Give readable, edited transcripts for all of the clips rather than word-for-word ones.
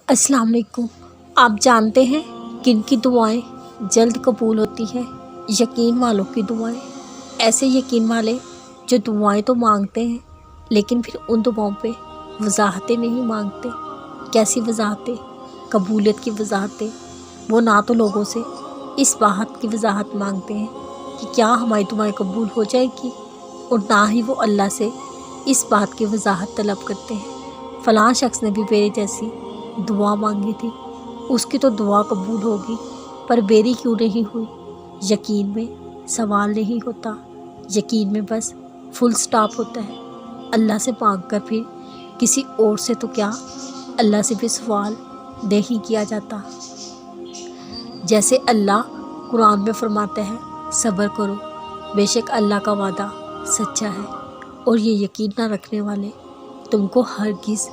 अस्सलाम वालेकुम। आप जानते हैं किन की दुआएं जल्द कबूल होती हैं? यकीन वालों की दुआएं। ऐसे यकीन वाले जो दुआएं तो मांगते हैं लेकिन फिर उन दुआओं पे वजाहतें नहीं मांगते। कैसी वजाहतें? कबूलियत की वजाहतें। वो ना तो लोगों से इस बात की वजाहत मांगते हैं कि क्या हमारी दुआएं कबूल हो जाएगी, और ना ही वो अल्लाह से इस बात की वजाहत तलब करते हैं फ़लाँ शख्स ने भी मेरे जैसी दुआ मांगी थी, उसकी तो दुआ कबूल होगी, पर मेरी क्यों नहीं हुई। यकीन में सवाल नहीं होता, यकीन में बस फुल स्टॉप होता है। अल्लाह से मांग कर फिर किसी और से तो क्या, अल्लाह से भी सवाल नहीं किया जाता। जैसे अल्लाह कुरान में फरमाता है, सब्र करो, बेशक अल्लाह का वादा सच्चा है, और ये यकीन ना रखने वाले तुमको हरगिज़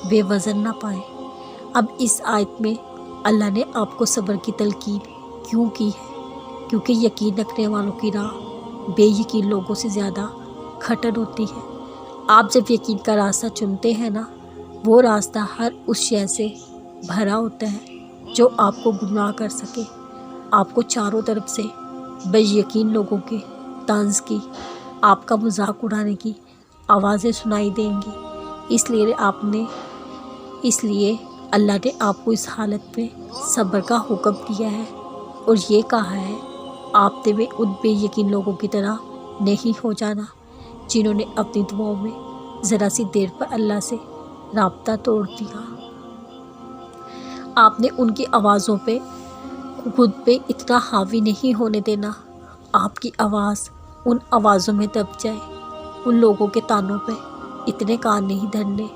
बेवज़न ना पाए। अब इस आयत में अल्लाह ने आपको सब्र की तलकीन क्यों की है? क्योंकि यकीन रखने वालों की राह बेयकीन लोगों से ज़्यादा खटर होती है। आप जब यकीन का रास्ता चुनते हैं ना, वो रास्ता हर उस शय से भरा होता है जो आपको गुमराह कर सके। आपको चारों तरफ से बेयकीन लोगों के तंज़ की, आपका मजाक उड़ाने की आवाज़ें सुनाई देंगी। इसलिए अल्लाह ने आपको इस हालत में सब्र का हुक्म दिया है और ये कहा है, आपने में उन बेयकीन लोगों की तरह नहीं हो जाना जिन्होंने अपनी दुआओं में ज़रा सी देर पर अल्लाह से राब्ता तोड़ दिया। आपने उनकी आवाज़ों पे खुद पे इतना हावी नहीं होने देना, आपकी आवाज़ उन आवाज़ों में दब जाए। उन लोगों के तानों पे इतने कान नहीं धरने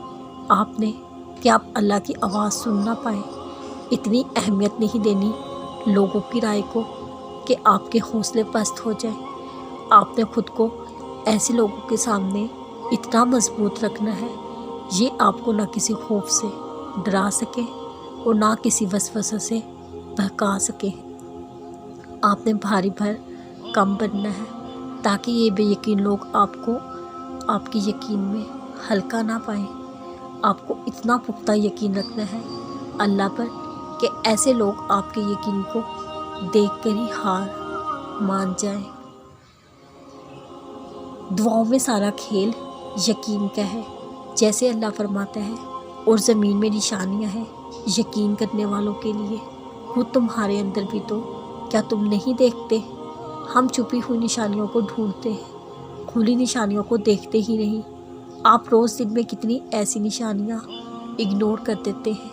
आपने कि आप अल्लाह की आवाज़ सुन ना पाए। इतनी अहमियत नहीं देनी लोगों की राय को कि आपके हौसले पस्त हो जाए। आपने ख़ुद को ऐसे लोगों के सामने इतना मजबूत रखना है, ये आपको ना किसी खौफ से डरा सके और ना किसी वसवसे से बहका सके। आपने भारी भर कम बनना है ताकि ये बेयकीन लोग आपको आपकी यकीन में हल्का ना पाएँ। आपको इतना पुख्ता यकीन रखना है अल्लाह पर कि ऐसे लोग आपके यकीन को देखकर ही हार मान जाएं। दुआओं में सारा खेल यकीन का है। जैसे अल्लाह फरमाता है, और ज़मीन में निशानियां हैं यकीन करने वालों के लिए। खुद तुम्हारे अंदर भी तो क्या तुम नहीं देखते? हम छुपी हुई निशानियों को ढूंढते हैं, खुली निशानियों को देखते ही नहीं। आप रोज़ दिन में कितनी ऐसी निशानियां इग्नोर कर देते हैं